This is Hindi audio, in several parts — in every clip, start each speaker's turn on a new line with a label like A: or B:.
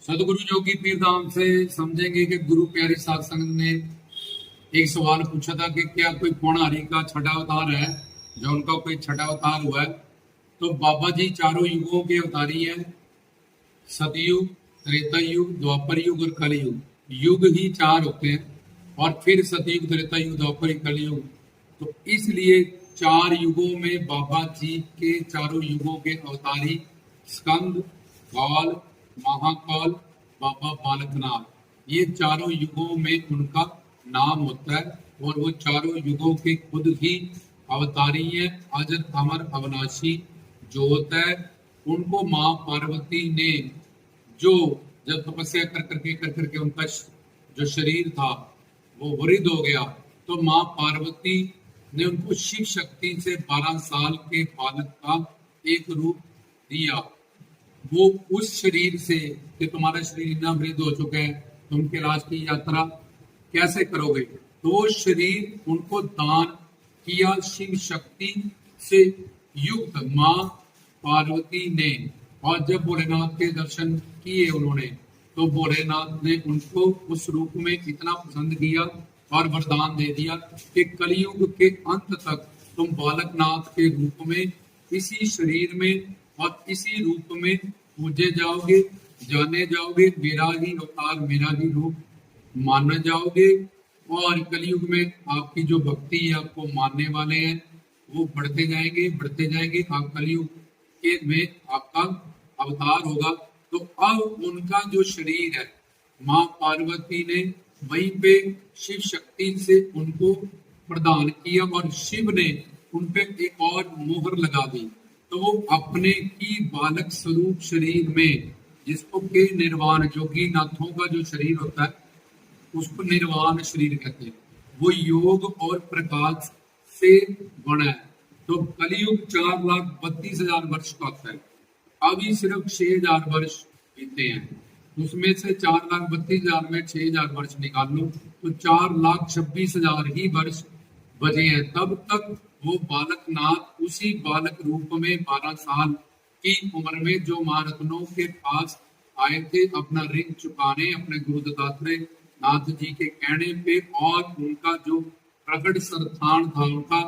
A: सदगुरु योगी पीर धाम से समझेंगे कि गुरु प्यारी साध संगत ने एक सवाल पूछा था कि क्या कोई पौणारी का छठा अवतार है, जो उनका कोई छठा अवतार हुआ है। तो बाबा जी चारों युगों के अवतारी हैं। सतयुग, त्रेता युग, द्वापर युग और कलयुग। युग ही चार होते हैं और फिर सतयुग, त्रेता युग, द्वापर, कलयुग। तो इसलिए चार युगों में बाबा जी के चारों युगों के अवतारी स्कंद, काल, महाकाल, बाबा बालकनाथ, ये चारों युगों में उनका नाम होता है और वो चारों युगों के खुद ही अवतारी है। अजर अमर अविनाशी जोत है। उनको माँ पार्वती ने जो जब तपस्या कर करके उनका जो शरीर था वो वृद्ध हो गया, तो माँ पार्वती ने उनको शिव शक्ति से 12 साल के बालक का एक रूप दिया। वो उस शरीर से कि तुम्हारा शरीर इतना वृद्ध हो चुका है, तुम कैलाश की यात्रा कैसे करोगे, तो वो शरीर उनको दान किया शिव शक्ति से युक्त माँ पार्वती ने। और जब भोलेनाथ के दर्शन किए उन्होंने, तो भोलेनाथ ने उनको उस रूप में इतना पसंद किया और वरदान दे दिया कि कलयुग के अंत तक तुम बालकनाथ के रूप में इसी शरीर में और इसी रूप में पूजे जाओगे, जाने जाओगे, मेरा ही अवतार, मेरा ही रूप माने जाओगे। और कलयुग में आपकी जो भक्ति है, आपको मानने वाले हैं, वो बढ़ते जाएंगे बढ़ते जाएंगे। आप कलयुग के में आपका अवतार होगा। तो अब उनका जो शरीर है, माँ पार्वती ने वहीं पे शिव शक्ति से उनको प्रदान किया और शिव ने उनपे एक और मोहर लगा दी। तो वो अपने की बालक स्वरूप शरीर में, जिसको के निर्वाण योगी नाथों का जो शरीर होता है उसको निर्वाण शरीर कहते हैं, वो योग और प्रकाश से बना है। तो कलयुग 4,32,000 वर्ष का होता है, अभी सिर्फ 6,000 वर्ष बीते हैं। उसमें से 4,32,000 में 6,000 वर्ष निकाल लो तो 4,26,000 ही वर्ष बचे हैं। तब तक वो बालकनाथ उसी बालक रूप में 12 साल की उम्र में जो महारत्नों के पास आए थे अपना ऋण चुकाने, अपने गुरु दत्तात्रेय नाथ जी के कहने पे, और उनका जो प्रकट स्थान था, उनका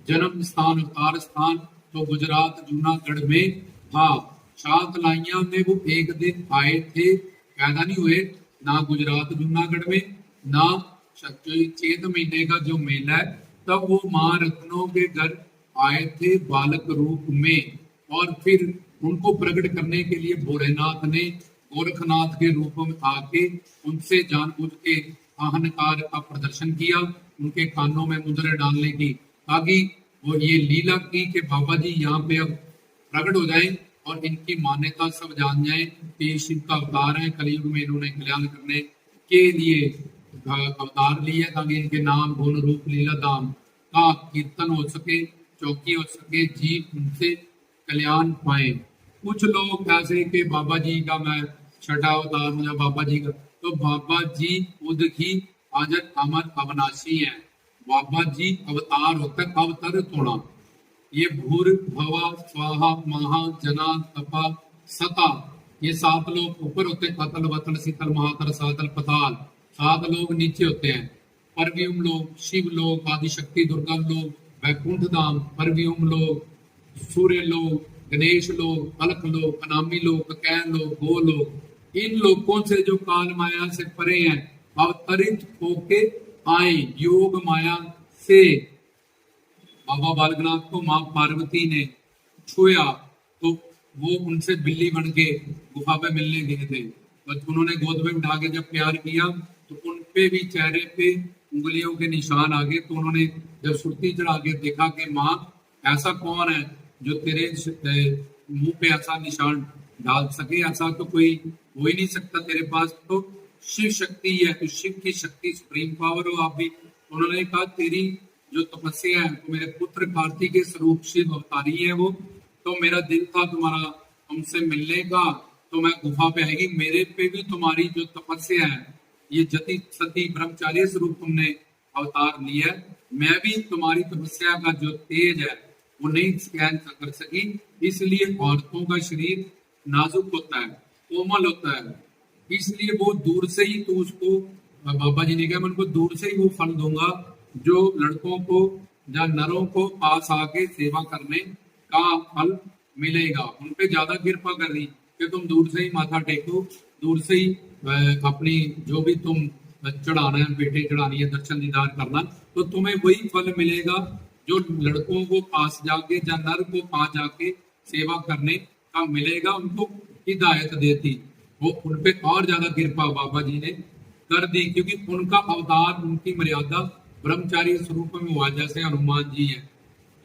A: जन्म स्थान, अवतार स्थान तो गुजरात जूनागढ़ में था। सात लाइया में वो एक दिन आए थे, पैदा नहीं हुए ना गुजरात जूनागढ़ में, ना चैत महीने का जो मेला है तब वो महारत्नों के घर आए थे बालक रूप में। और फिर उनको प्रकट करने के लिए भोलेनाथ ने गोरखनाथ के रूप में आके उनसे जानबूझ के अहंकार का प्रदर्शन किया, उनके कानों में मुद्रे डालने की, ताकि वो ये लीला की कि बाबा जी यहाँ पे अब प्रकट हो जाए और इनकी मान्यता सब जान जाए कि शिव का अवतार है। कलयुग में इन्होंने कल्याण करने के लिए अवतार लिए, ताकि इनके नाम गुण रूप लीला धाम का कीर्तन हो सके, चौकी हो सके, जीव उनसे कल्याण पाए। कुछ लोग ऐसे के बाबा जी का मैं छठा अवतार हूँ या बाबा जी का, तो बाबा जी खुद ही अजर अमर अविनाशी है। बाबा जी अवतार होता है, अवतर थोड़ा। ये भूर भवा स्वाहा महा जना तपा सता, ये 7 लोग ऊपर होते हैं, अतल वतल शीतल महातल सातल पताल। 7 लोग नीचे होते हैं, परव्युम लोग, शिव लोग, आदिशक्ति दुर्गा लोग, वैकुंठ धाम, परव्युम लोग, सूर्य लोग, गणेश लोग, अलख लोग, अनामी लोग, कैन लोग, गो लोग। इन लोगों से जो काल माया से परे हैं, अवतरित होके आए योग माया से। बाबा बालकनाथ को माँ पार्वती ने छुआ तो वो उनसे बिल्ली बन के गुफा पे मिलने गए थे। बस उन्होंने गोद में उठा के जब प्यार किया तो उनपे भी चेहरे पे उंगलियों के निशान आ गए। तो उन्होंने जब सुर्ती चढ़ा के देखा कि माँ ऐसा कौन है जो तेरे मुंह पे ऐसा निशान डाल सके, ऐसा तो कोई हो ही नहीं सकता, तेरे पास तो शिव शक्ति है, तो शिव की शक्ति सुप्रीम पावर हो आप भी। उन्होंने कहा तेरी जो तपस्या है, तो मेरे पुत्र कार्तिक के स्वरूप शिव अवतारी है वो, तो मेरा दिल था तुम्हारा तुमसे मिलने का, तो मैं गुफा पे आएगी, मेरे पे भी तुम्हारी जो तपस्या है, ये जति सती ब्रह्मचार्य स्वरूप तुमने अवतार लिया है, मैं भी तुम्हारी तपस्या का जो तेज है वो नहीं स्कैन कर सकी। इसलिए औरतों का शरीर नाजुक होता है, कोमल होता है, इसलिए वो दूर से ही तो उसको बाबा जी ने कहा मैं उनको दूर से ही वो फल दूंगा जो लड़कों को या नरों को पास आके सेवा करने का फल मिलेगा। उन पे ज्यादा कृपा कर दी कि तुम दूर से ही माथा टेको, दूर से ही अपनी जो भी तुम चढ़ाना है, बेटे चढ़ानी है, दर्शन दीदार करना, तो तुम्हें वही फल मिलेगा जो लड़कों को पास जाके या नर को पास जाके सेवा करने का मिलेगा। उनको हिदायत देती, वो उन पे और ज्यादा कृपा बाबा जी ने कर दी, क्योंकि उनका अवतार, उनकी मर्यादा ब्रह्मचारी स्वरूप में हुआ। जैसे हनुमान जी है,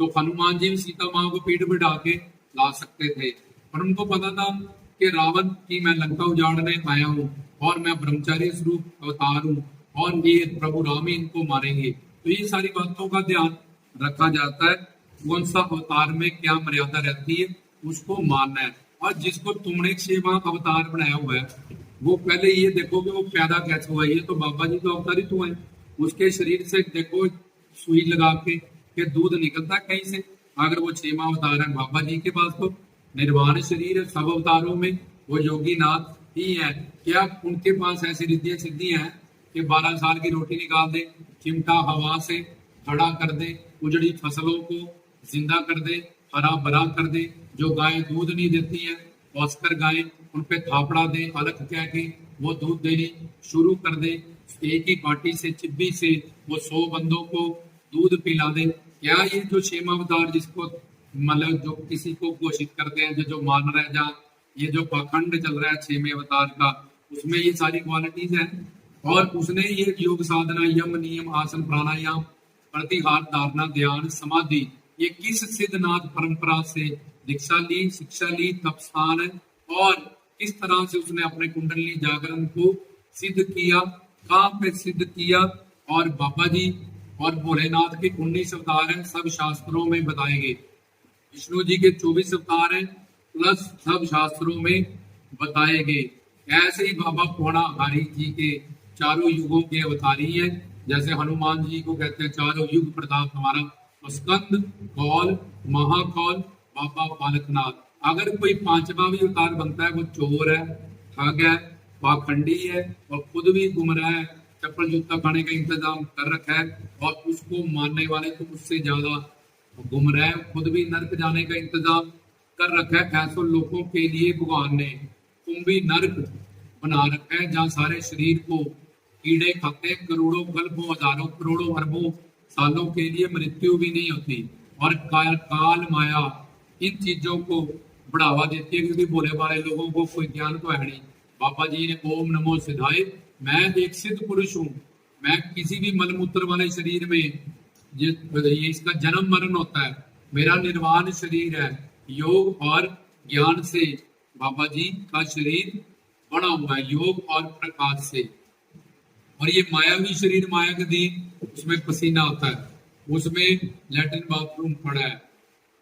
A: तो हनुमान जी भी सीता माँ को पीठ पे डाल के ला सकते थे, पर उनको पता था कि रावण की मैं लंका उजाड़ने आया हूँ और मैं ब्रह्मचारी स्वरूप अवतार हूँ और ये प्रभु राम ही इनको मारेंगे। तो ये सारी बातों का ध्यान रखा जाता है, कौन सा अवतार में क्या मर्यादा रहती है उसको मानना है। और जिसको तुमने 6वां अवतार बनाया हुआ है वो पहले ये देखो कि वो पैदा कैसे हुआ। ये तो बाबा जी तो अवतारित हुए हैं, उसके शरीर से देखो सुई लगा के दूध निकलता है कहीं से। अगर वो 6वां अवतार है बाबा जी के पास तो निर्वाण शरीर है, सब अवतारों में वो योगी नाथ ही है। क्या उनके पास ऐसी रिद्धियां सिद्धियां हैं कि 12 साल की रोटी निकाल दे, चिमटा हवा से खड़ा कर दे, उजड़ी फसलों को जिंदा कर दे, हरा भरा कर दे, जो गाय दूध नहीं देती है पौषकर गाय उन पे थापड़ा दे, अलग कह के वो दूध देनी शुरू कर दे, एक ही पार्टी से चिब्बी से वो 100 बंदों को दूध पिला दे। क्या ये जो 6वां अवतार जिसको मतलब जो किसी को घोषित करते हैं, जो मान रहे हैं, जहाँ ये जो पाखंड चल रहा है 6वें अवतार का, उसमें ये सारी क्वालिटीज हैं। और उसने ये योग साधना, यम नियम, आसन, प्राणायाम, प्रतिहार, धारणा, ध्यान, समाधि, ये किस सिद्धनाथ परंपरा से दीक्षा ली, शिक्षा ली, तपस्थान है, और किस तरह से उसने अपने कुंडली जागरण को सिद्ध किया, कहाँ पे सिद्ध किया। और बाबा जी और भोलेनाथ के 19 अवतार हैं, सब शास्त्रों में बताए गए। विष्णु जी के 24 अवतार हैं, प्लस सब शास्त्रों में बताए गए। ऐसे ही बाबा पौड़ा हरि जी के चारों युगों के अवतारी हैं। जैसे हनुमान जी को कहते हैं चारों युग प्रताप हमारा, तो स्कंद, कौल, महाकौल, बाबा बालकनाथ। अगर कोई 5वां भी अवतार बनता है वो चोर है, ठग है, पाखंडी है और खुद भी गुमराह है, चप्पल जूता खाने का इंतजाम कर रखा है, और उसको मानने वाले तो उससे ज्यादा गुमराह, खुद भी नरक जाने का इंतजाम कर रखा है। ऐसे लोगों के लिए भगवान ने कुंभी नरक बना रखा है, जहाँ सारे शरीर को कीड़े खाते हैं, करोड़ों कल्पों, हजारों करोड़ों अरबों सालों के लिए मृत्यु भी नहीं होती। और काल माया इन चीजों को बढ़ावा देती है, क्योंकि भोले भाले लोगों को कोई ज्ञान तो है नहीं। बाबा जी ने ओम नमो सिद्धाय, मैं एक सिद्ध पुरुष हूँ, मैं किसी भी मलमूत्र वाले शरीर में ये इसका जन्म मरण होता है, मेरा निर्वाण शरीर है। योग और ज्ञान से बाबा जी का शरीर बना हुआ है, योग और प्रकाश से। और ये मायावी शरीर, माया के दिन उसमें पसीना आता है, उसमें लैट्रिन बाथरूम पड़ा है,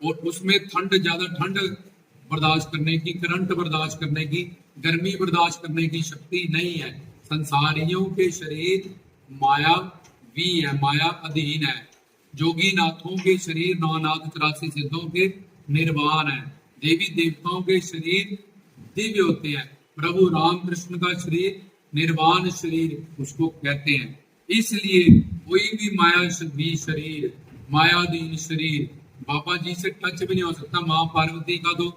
A: और उसमें ठंड, ज्यादा ठंड बर्दाश्त करने की, करंट बर्दाश्त करने की, गर्मी बर्दाश्त करने की शक्ति नहीं है। संसारियों के शरीर माया भी है, माया अधीन है। जोगी नाथों के शरीर 9 नाथ 84 सिद्धों के निर्वाण है। देवी देवताओं के शरीर दिव्य होते हैं। प्रभु राम कृष्ण का शरीर निर्वाण शरीर उसको कहते हैं। इसलिए कोई भी मायावी शरीर, मायाधीन शरीर बाबा जी से टच भी नहीं हो सकता। माँ पार्वती का तो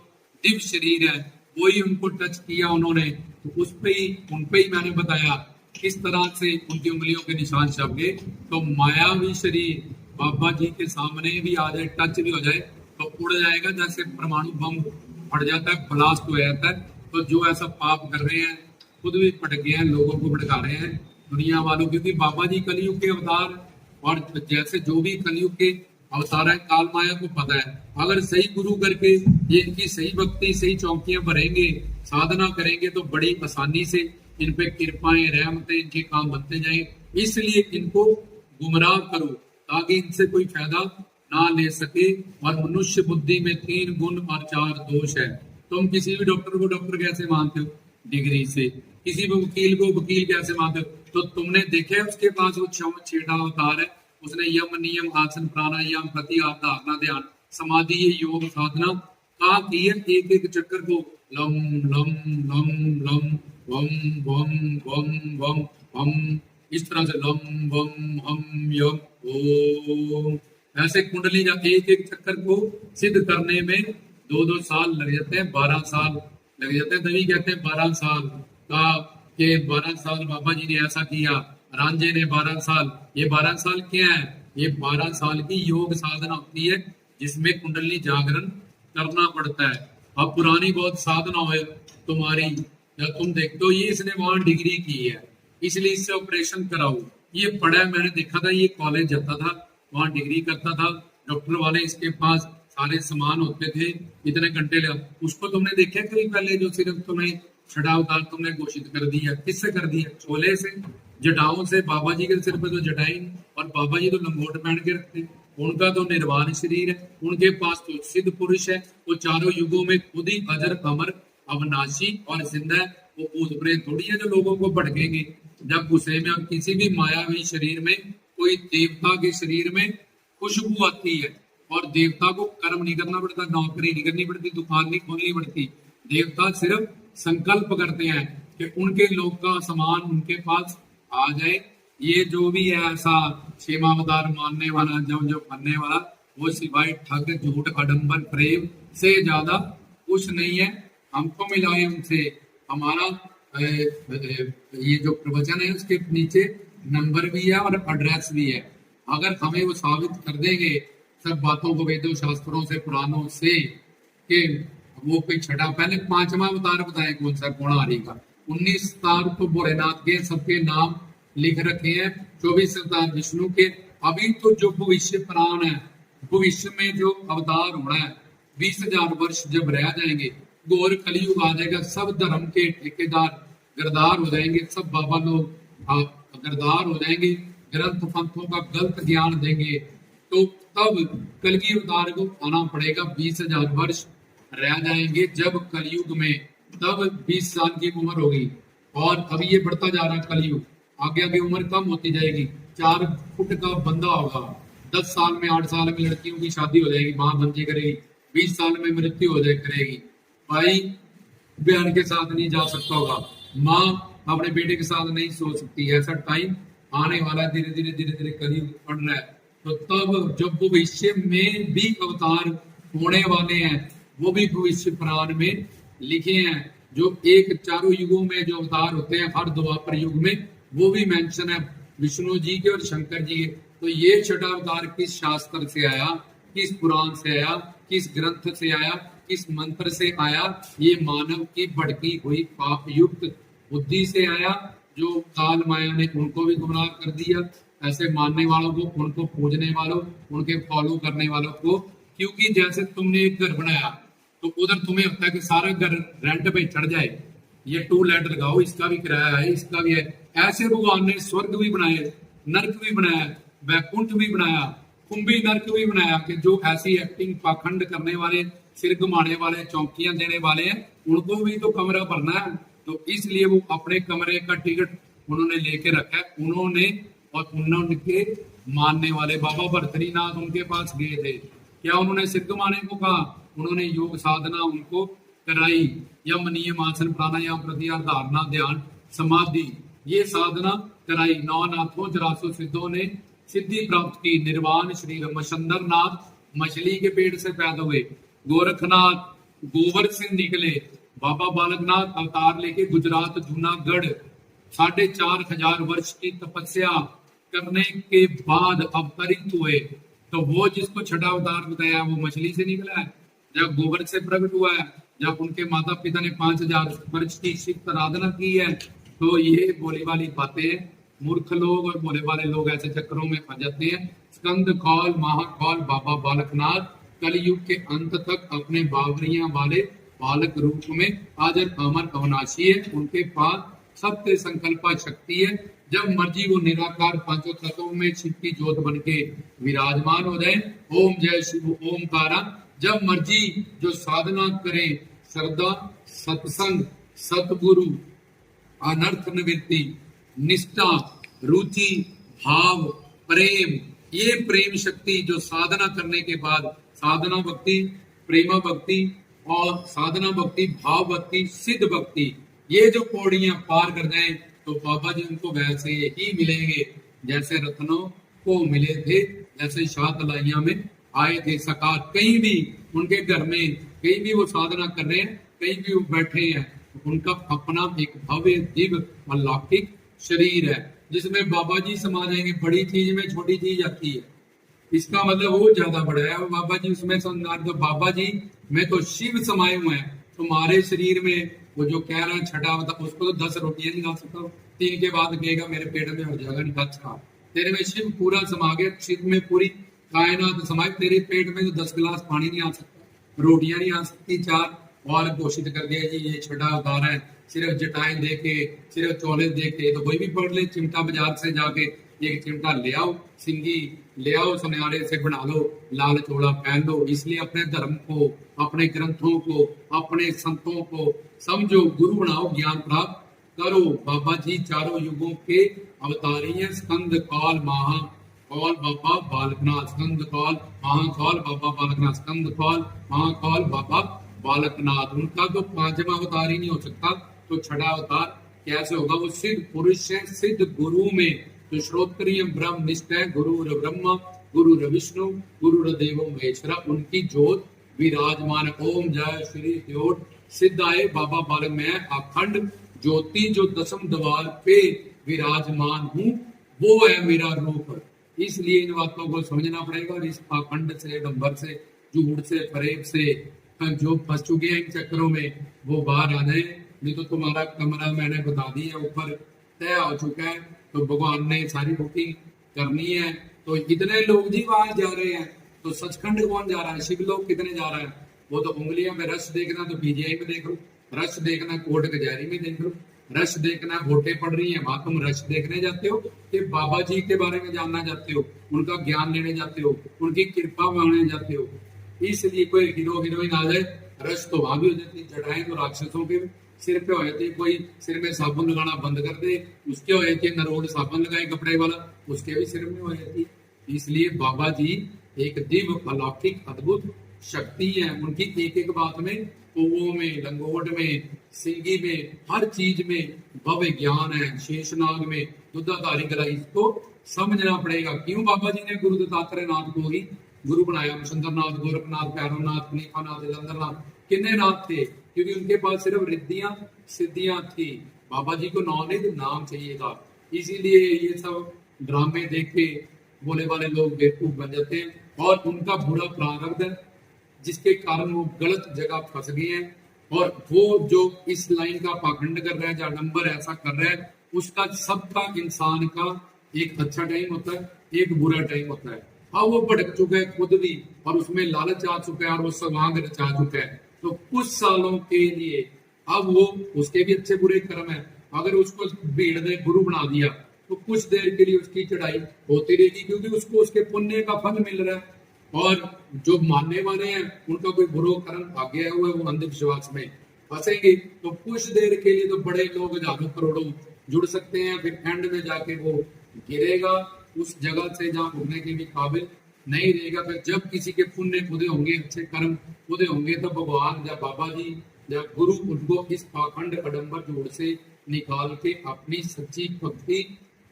A: दिव्य शरीर है, वही उनको टच किया उन्होंने, तो उस पे ही, उन पे ही मैंने बताया किस तरह से उनकी उंगलियों के निशान छप गए। तो मायावी शरीर बाबा जी के सामने भी आ जाए, टच भी हो जाए तो उड़ जाएगा, जैसे परमाणु बम फट जाता है, ब्लास्ट हो जाता है। तो जो ऐसा पाप कर रहे हैं, खुद भी भटके हैं, लोगों को भटका रहे हैं, दुनिया वालों, क्योंकि बाबा जी कलयुग के अवतार, और जैसे जो भी कलयुग के अवतार है, काल माया को पता है। अगर सही गुरु करके ये इनकी सही भक्ति, सही चौकियां भरेंगे, साधना करेंगे, तो बड़ी आसानी से इन पे कृपाएं, रहमतें, इनके काम बनते जाए। इसलिए इनको गुमराह करो ताकि इनसे कोई फायदा ना ले सके। और मनुष्य बुद्धि में 3 गुण और 4 दोष है। तुम किसी भी डॉक्टर को डॉक्टर कैसे मानते हो? डिग्री से। किसी भी वकील को वकील कैसे मानते हो? तो तुमने देखे उसके पास वो 6वां अवतार है, उसने यम नियम, आसन, प्राणायाम, प्रतिहार, धारणा, ध्यान, समाधि, ये योग साधना का की है, एक एक चक्कर को लम लम लम लम वम वम वम वम हम, इस तरह से लम वम हम यम ओम, ऐसे कुंडली जाके एक एक चक्कर को सिद्ध करने में 2-2 साल लग जाते हैं, 12 साल लग जाते हैं। तभी कहते हैं 12 साल का, के 12 साल बाबा जी ने ऐसा किया, रांझे ने 12 साल। ये 12 साल क्या है? ये 12 साल की योग साधना होती है जिसमें कुंडली जागरण करना पड़ता है। अब पुरानी बहुत साधना हो तुम्हारी, या तुम देखते हो ये इसने वहां डिग्री की है इसलिए इससे ऑपरेशन कराओ, ये पढ़ा है, मैंने देखा था, ये कॉलेज जाता था, वहां डिग्री करता था, डॉक्टर वाले इसके पास सारे सामान होते थे, इतने घंटे लगा। उसको तुमने देखा कभी पहले जो सिर्फ तुम्हें छठा अवतार तुमने घोषित कर दिया? किससे कर दिया? चोले से, जटाओं से। बाबा जी के सिर पे तो जटाई, और बाबा जी तो लंगोट पहन के रखते, उनका तो निर्वाण शरीर है, उनके पास तो सिद्ध पुरुष है, वो चारों युगों में खुद ही अजर अमर अविनाशी और जिंदा है। वो भूत प्रेत थोड़ी है जो लोगों को भड़केंगे। जब गुस्से में, अब किसी भी मायावी शरीर में, कोई देवता के शरीर में खुशबू आती है, और देवता को कर्म नहीं करना पड़ता, नौकरी नहीं करनी पड़ती, दुकान नहीं खोलनी पड़ती। देवता सिर्फ संकल्प करते हैं कि उनके लोग का सामान उनके पास आ जाए। ये जो भी है ऐसा क्षेमावतार मानने वाला, जो बनने वाला, वो सिवाय ठग झूठ आडंबर प्रेम से ज्यादा कुछ नहीं है। हमको मिला है उनसे, हमारा ये जो प्रवचन है उसके नीचे नंबर भी है और एड्रेस भी है। अगर हमें वो साबित कर देंगे सब बातों को, वेदों शास्त्रों से, पुराणों से, कि वो कोई छठा, पहले 5वां अवतार बताए कौन सा, कोणारी का। 19 अवतार तो भोलेनाथ के, सबके नाम लिख रखे हैं। 24 अवतार विष्णु के। अभी तो जो भविष्य प्राण है, भविष्य में जो अवतार होना है, 20,000 वर्ष जब रह जाएंगे, घोर कलयुग आ जाएगा, सब धर्म के ठेकेदार गिरदार हो जाएंगे, सब बाबा लोग गिरदार हो जाएंगे, ग्रंथ पंथों का गलत ज्ञान देंगे, तो तब कलगी अवतार को आना पड़ेगा। 20,000 वर्ष रह जाएंगे जब कलयुग में, तब 20 साल की उम्र होगी। और अभी ये बढ़ता जा रहा है कलयुग, आगे आगे उम्र कम होती जाएगी। 4 फुट का बंदा होगा, 10 साल में, 8 साल में लड़कियों की शादी हो जाएगी, माँ बंदी करेगी, 20 साल में मृत्यु हो जाए करेगी। भाई बहन के साथ नहीं जा सकता होगा, माँ अपने बेटे के साथ नहीं सो सकती। ऐसा टाइम आने वाला, धीरे धीरे धीरे धीरे कलयुग बढ़ रहा है। तो तब जब भविष्य में भी अवतार होने वाले हैं, वो भी भविष्य पुराण में लिखे हैं। जो एक चारों युगों में जो अवतार होते हैं, हर द्वापर युग में, वो भी मेंशन है विष्णु जी के और शंकर जी के। तो ये छठा अवतार किस शास्त्र से आया, किस पुराण से आया, किस ग्रंथ से आया, किस मंत्र से आया? ये मानव की भड़की हुई पाप युक्त बुद्धि से आया, जो काल माया ने उनको भी गुमराह कर दिया। ऐसे मानने वालों को, उनको पूजने वालों, उनके फॉलो करने वालों को। क्योंकि जैसे तुमने एक घर बनाया, तो उधर तुम्हें होता है कि सारा घर रेंट पे चढ़ जाए, ये 2 लेट लगाओ, इसका भी किराया है, इसका भी है। ऐसे भगवान ने स्वर्ग भी बनाए, नर्क भी बनाया, वैकुंठ भी बनाया, कुंभी नर्क भी बनाया, कि जो ऐसी एक्टिंग पाखंड करने वाले, सिर घुमाने वाले, चौकियां देने वाले हैं, उनको भी तो कमरा भरना है। तो इसलिए वो अपने कमरे का टिकट उन्होंने लेके रखा है। उन्होंने और उनके मानने वाले बाबा भर्तरीनाथ उनके पास गए थे, क्या उन्होंने सिर घुमाने को कहा? उन्होंने योग साधना उनको कराई, यम नियम आसन प्राणायाम प्रत्याहार धारणा ध्यान समाधि, ये साधना कराई। 9 नाथों 84 सिद्धों ने सिद्धि प्राप्त की। निर्वाण शरीर मछंदर नाथ मछली के पेट से पैदा हुए, गोरखनाथ गोबर से निकले, बाबा बालकनाथ अवतार लेके गुजरात जूनागढ़ 4,500 वर्ष की तपस्या करने के बाद अवतरित हुए। तो वो जिसको छठा अवतार बताया वो मछली से निकला है, जब गोबर से प्रकट हुआ है, जब उनके माता पिता ने 5,000 वर्ष की शिव आराधना की है। तो ये बोली वाली बातें मूर्ख लोग और बोले वाले लोग ऐसे चक्करों में फंस जाते हैं। स्कंद कौल महाकौल बाबा बालकनाथ कलयुग के अंत तक अपने बावरियां वाले बालक रूप में आजर अमर अविनाशी है। उनके पास सत्य संकल्पा शक्ति है। जब मर्जी वो निराकार पांचों तत्वों में शिव की ज्योत बन के विराजमान हो जाए। ओम जय शिव ओमकारा। जब मर्जी जो साधना करे, श्रद्धा सत्संग सतगुरु अनर्थ निवृत्ति निष्ठा रुचि भाव प्रेम, ये प्रेम शक्ति जो साधना करने के बाद, साधना भक्ति प्रेमा भक्ति और साधना भक्ति, भाव भक्ति, सिद्ध भक्ति, ये जो पौड़ियां पार कर जाएं तो बाबा जी उनको वैसे ही मिलेंगे जैसे रत्नों को मिले थे, जैसे शाहतलाइया में आए थे सकार। कहीं भी उनके घर में, कहीं भी वो साधना कर रहे हैं, कहीं भी वो बैठे हैं, तो उनका अपना एक भव्य दिव्य अलौकिक शरीर है जिसमें बाबा जी समा जाएंगे। बड़ी चीज में छोटी चीज आती है, इसका मतलब वो ज्यादा बड़ा है और बाबा जी उसमें संसार। तो बाबा जी में तो शिव समाये हुए हैं, तुम्हारे शरीर में वो जो कह रहा है छठा अवतार, उसको तो 10 रोटियां नहीं खा सकता, 3 के बाद कहेगा मेरे पेट में हो जाएगा, नहीं अच्छा। तेरे में शिव पूरा समा गया, शिव में पूरी कायनात समाये, तेरे पेट में तो 10 गिलास पानी नहीं आ सकता, रोटियां नहीं आ सकती 4, और घोषित कर दिया जी ये छठा अवतार है। सिर्फ जटाएं देके, सिर्फ चौले देके, तो कोई भी पढ़ ले, चिमटा बाजार से जाके एक चिमटा ले आओ, सिंगी ले आओ, सुनहरे से बना लो, लाल चोला पहन लो। इसलिए अपने धर्म को, अपने ग्रंथों को, अपने संतों को समझो, गुरु बनाओ, ज्ञान प्राप्त करो। बाबा जी चारों युगों के अवतारी हैं। स्कंद काल महा कौल बाबा बालकनाथ, स्कंद काल महाकाल बाबा बालकनाथ, स्कंद काल महाकाल बाबा बालकनाथ। उनका तो 5वां अवतार ही नहीं हो सकता, तो छठा अवतार कैसे होगा? वो सिद्ध पुरुष है, सिद्ध गुरु में तो श्रोत्रिय ब्रह्म निष्ठ है। गुरु ब्रह्मा, गुरु विष्णु, गुरु देवो महेश्वरा, उनकी ज्योत विराजमान। ओम जय श्री ज्योत सिद्ध आए बाबा बालक में अखंड ज्योति जो 10वें द्वार पे विराजमान हूँ, वो है मेरा रूप। इसलिए इन बातों को समझना पड़ेगा और इस अखंड से, डंबर से, झूठ से, फरेब से जो फंस चुके हैं इन चक्करों में, वो बाहर आ जाए। नहीं तो तुम्हारा कमरा मैंने बता दिया ऊपर तय हो चुका है, तो भगवान ने सारी बुकिंग करनी है। तो इतने लोग जी वहां जा रहे हैं, तो सचखंड कौन जा रहा है? शिव लोग कितने जा रहा है? वो तो उंगलियों में रश देखना तो पीजीआई में देख लो, रश देखना कोर्ट कचहरी में देख लो, रश देखना वोटें पड़ रही है वहां तुम रश देखने जाते हो कि बाबा जी के बारे में जानना चाहते हो, उनका ज्ञान लेने जाते हो, उनकी कृपा मांगने जाते हो। इसलिए कोई हीरो हीरोइन आ जाए, रश तो वहां भी हो जाती है। जटाएं तो राक्षसों के सिर पे हो जाती, कोई सिर में साबुन लगाना बंद कर दे, उसके हो जाती है। नरोड साबुन लगाए कपड़े वाला, उसके भी सिर में हो जाती। इसलिए बाबा जी एक दिव्य अलौकिक अद्भुत शक्ति है। उनकी एक एक बात में, कौओं में, लंगोट में, सिंगी में, हर चीज में भव्य ज्ञान है। शेषनाग में दुधाधारी गला, इसको समझना पड़ेगा। क्यों बाबा जी ने गुरु दत्तात्रेय नाथ को ही गुरु बनाया? सुंदरनाथ, गोरखनाथ, भैरवनाथ, नीकानाथ, जलंधरनाथ, कितने नाथ थे? क्योंकि उनके पास सिर्फ रिद्धियां सिद्धियां थी। बाबा जी को नॉलेज नाम चाहिए था। इसीलिए ये सब ड्रामे देख के बोले वाले लोग बेवकूफ बन जाते हैं, और उनका बुरा प्रारब्ध है जिसके कारण वो गलत जगह फंस गए हैं। और वो जो इस लाइन का पाखंड कर रहा है, जो नंबर ऐसा कर रहा है, उसका सबका इंसान का एक अच्छा टाइम होता है, एक बुरा टाइम होता है। अब वो भटक चुका है खुद भी, और उसमें लालच आ चुका है, और वो सवांग रचा चुका है। तो कुछ सालों के लिए अब वो, उसके भी अच्छे बुरे कर्म है, अगर उसको भीड़ ने गुरु बना दिया तो कुछ देर के लिए उसकी चढ़ाई होती रहेगी, क्योंकि उसको उसके पुण्य का फल मिल रहा है। और जो मानने वाले हैं उनका कोई बुरा कर्म आ गया हुआ है, वो अंधविश्वास में फंसेंगे। तो कुछ देर के लिए तो बड़े लोग हजारों करोड़ों जुड़ सकते हैं, फिर एंड में जाके वो गिरेगा उस जगह से जहाँ उठने के भी काबिल नहीं रहेगा। फिर जब किसी के पुण्य खुदे होंगे, अच्छे कर्म खुदे होंगे, तो भगवान या बाबा जी या गुरु उनको इस पाखंड अडंबर जोड़ से निकाल के अपनी सच्ची भक्ति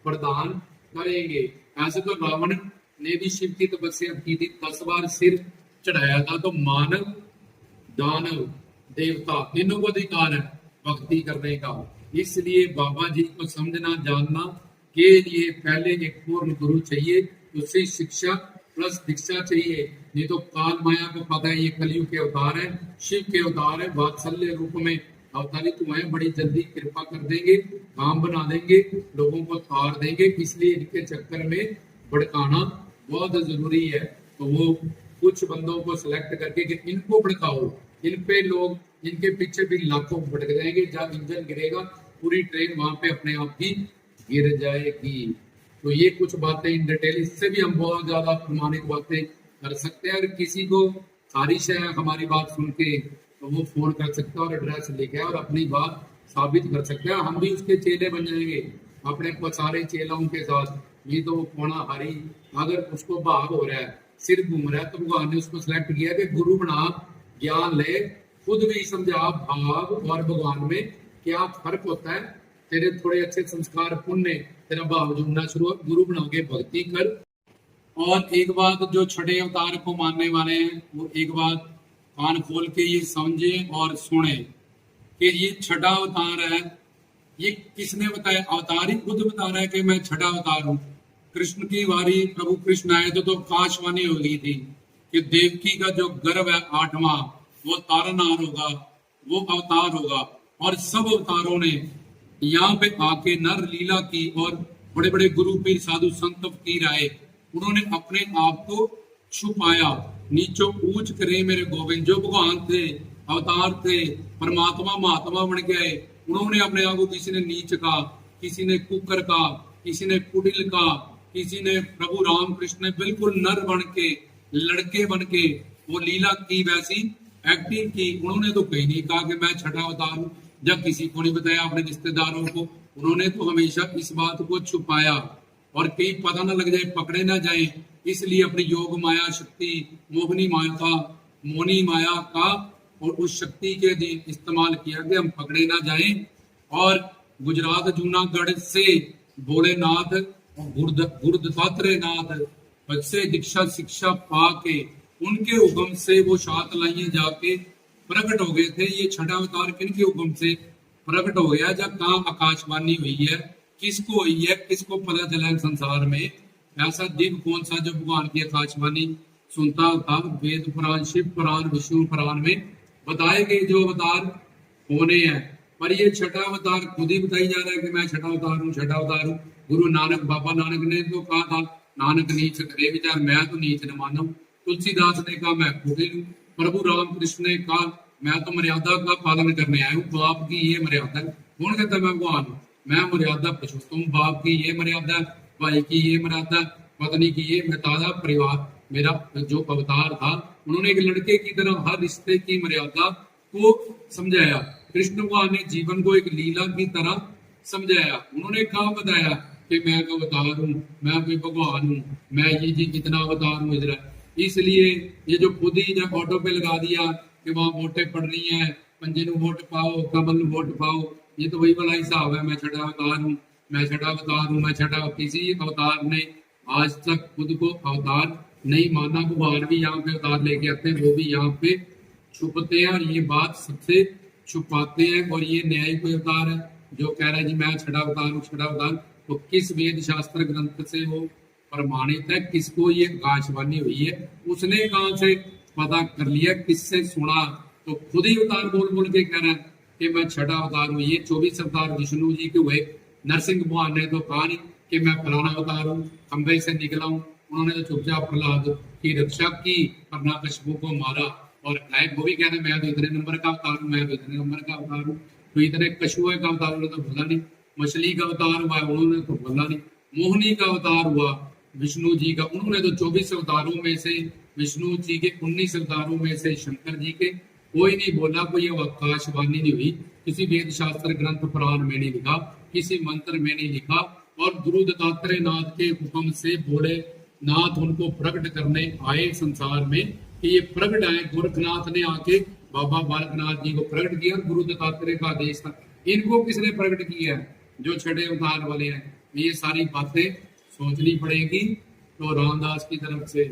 A: प्रदान करेंगे। ऐसे तो रावण ने भी शिव की तपस्या की थी, 10 बार सिर चढ़ाया था। तो मानव, दानव, देवता, तीनों को अधिकार है भक्ति करने का। इसलिए बाबा जी को समझना जानना के लिए पहले एक पूर्ण गुरु चाहिए, उससे शिक्षा प्लस दीक्षा चाहिए। नहीं तो काल माया को पता है ये कलयुग के अवतार है, शिव के अवतार है, वात्सल्य रूप में अवतारित हुए हैं, बड़ी जल्दी कृपा कर देंगे, काम बना देंगे, लोगों को तार देंगे। इसलिए इनके चक्कर में भड़काना बहुत जरूरी है। तो वो कुछ बंदों को सिलेक्ट करके कि इनको भड़काओ, इन पे लोग, इनके पीछे भी लाखों भड़क जाएंगे। जब इंजन गिरेगा पूरी ट्रेन वहां पे अपने आप ही गिर जाएगी। तो ये कुछ बातें इन डिटेल, इससे भी हम बहुत ज्यादा प्रमाणित बातें कर सकते हैं। अगर किसी को खारिश है हमारी बात सुन के, तो वो फोन कर सकता है और एड्रेस लिखे और अपनी बात साबित कर सकते हैं। हम भी उसके चेले बन जाएंगे अपने सारे चेलों के साथ। ये तो वो कोना हरी, अगर उसको भाग हो रहा है, सिर घूम रहा है, तो भगवान ने उसको सिलेक्ट किया कि गुरु बना, ज्ञान ले, खुद भी समझा भाव और भगवान में क्या फर्क होता है। तेरे थोड़े अच्छे संस्कार पुण्य, तेरा भाव जुड़ना शुरू हो, गुरु बना के भक्ति कर। और एक बात जो छठे अवतार को मानने वाले हैं वो एक बात कान खोल के ये समझे और सुने कि ये छठा अवतार है। ये किसने बताया? अवतार ही खुद बता रहा है कि मैं छठा अवतार हूं। कृष्ण की बारी प्रभु कृष्ण आए तो आकाशवाणी हो गई थी कि देवकी का जो गर्भ है आठवां वो तारनार होगा, वो अवतार होगा। और सब अवतारों ने यहाँ पे आके नर लीला की और बड़े बड़े गुरु पीर साधु संत फकीर आए, उन्होंने अपने आप को छुपाया, नीचो ऊंच करे मेरे गोविंद। जो भगवान थे, अवतार थे, परमात्मा महात्मा बन गए, उन्होंने अपने आप को किसी ने नीच का, किसी ने कुकर का, किसी ने कुटिल का, किसी ने प्रभु राम कृष्ण ने बिल्कुल नर बन के, लड़के बन के वो लीला की, वैसी एक्टिंग की। उन्होंने तो कहीं नहीं कहा कि मैं छठा अवतार हूं, जब किसी को नहीं बताया अपने रिश्तेदारों को, उन्होंने तो हमेशा इस बात को छुपाया और कहीं पता ना लग जाए, पकड़े ना जाए, इसलिए अपनी योग माया शक्ति, मोहनी माया का, मोनी माया का और उस शक्ति के इस्तेमाल किया कि हम पकड़े ना जाएं। और गुजरात जूनागढ़ से भोलेनाथ गुरदत्तात्रेय नाथ से दीक्षा शिक्षा पा के उनके हुक्म से वो 7 लाइनें जाके प्रकट हो गए थे। ये छठा अवतार किनके हुक्म से प्रकट हो गया? जब कहाँ आकाशवाणी हुई है, किसको हुई है, किसको पता चला है संसार में ऐसा दिव्य कौन सा जो भगवान की आकाशवाणी सुनता था? वेद पुराण, शिव पुराण, विष्णु पुराण में बताए गए जो अवतार होने हैं। पर ये छठा अवतार खुद ही बताई जा रहा है कि मैं छठा अवतार हूँ, छठा अवतार हूँ। गुरु नानक, बाबा नानक ने तो कहा था, नानक नीच करे विचार, मैं तो नीच न मानव। तुलसीदास ने कहा मैं कुटिल हूँ। प्रभु राम कृष्ण ने कहा मैं तो मर्यादा का पालन करने आया हूँ, बाप की ये मर्यादा। कौन कहता मैं भगवान हूँ? मैं मर्यादा पुरुषोत्तम, बाप की ये मर्यादा, भाई की ये मर्यादा, पत्नी की ये मर्यादा, परिवार मेरा जो अवतार था उन्होंने एक लड़के की तरह हर रिश्ते की मर्यादा को समझाया। कृष्ण भगवान ने जीवन को एक लीला की तरह समझाया। उन्होंने कहा बताया कि मैं एक अवतार हूँ, मैं कोई भगवान हूँ, मैं ये जी कितना अवतार हूँ इधर। इसलिए ये जो खुद ही जब ऑटो पे लगा दिया कि वहां वोटें पड़ रही हैं, पंजे नु वोट पाओ, कमल नु वोट पाओ, ये तो वही वाला हिसाब है, मैं छठा अवतार हूँ, मैं छठा अवतार हूँ, मैं छठा। किसी अवतार ने आज तक खुद को अवतार नहीं माना। भगवान भी यहाँ पे अवतार लेके आते हैं, वो भी यहाँ पे छुपते हैं और ये बात सबसे छुपाते हैं। और ये न्याय कोई अवतार है जो कह रहा है जी मैं छठा अवतार हूँ, छठा अवतार, तो किस वेद शास्त्र ग्रंथ से वो प्रमाणित है? किसको ये आकाशवाणी हुई है? उसने कहां से पता कर लिया, किससे सुना? तो खुद ही अवतार बोल बोल के कह रहा है कि मैं छठा अवतार हूँ। ये 24 अवतार विष्णु जी के हुए। नरसिंह भगवान ने तो कहा नहीं कि मैं फलाना अवतार हूँ, खंबे से निकला हूँ। उन्होंने तो चुपचाप प्रहलाद की रक्षा की, हिरण्यकशिपु को मारा। और वो भी कहते मैं तो इतने नंबर का अवतार हूँ, मैं तो इतने नंबर का अवतार हूँ। तो इतने कछुए का अवतार उन्होंने तो बोला नहीं, मछली का अवतार हुआ उन्होंने तो बोला नहीं, मोहनी का अवतार हुआ विष्णु जी का, उन्होंने तो 24 अवतारों में से, विष्णु जी के 19 अवतारों में से शंकर जी के कोई नहीं बोला, कोई आकाशवाणी नहीं हुई, किसी वेद शास्त्र ग्रंथ पुराण में नहीं लिखा, किसी मंत्र में नहीं लिखा। और गुरु दत्तात्रेय नाथ के हुक्म से भोले नाथ उनको प्रकट करने आए संसार में कि ये प्रकट आए। गोरखनाथ ने आके बाबा बालकनाथ जी को प्रकट किया, गुरु दत्तात्रेय का आदेश था। इनको किसने प्रकट किया है? जो छठे अवतार वाले हैं। ये सारी बातें सोचनी पड़ेगी। तो रामदास की तरफ से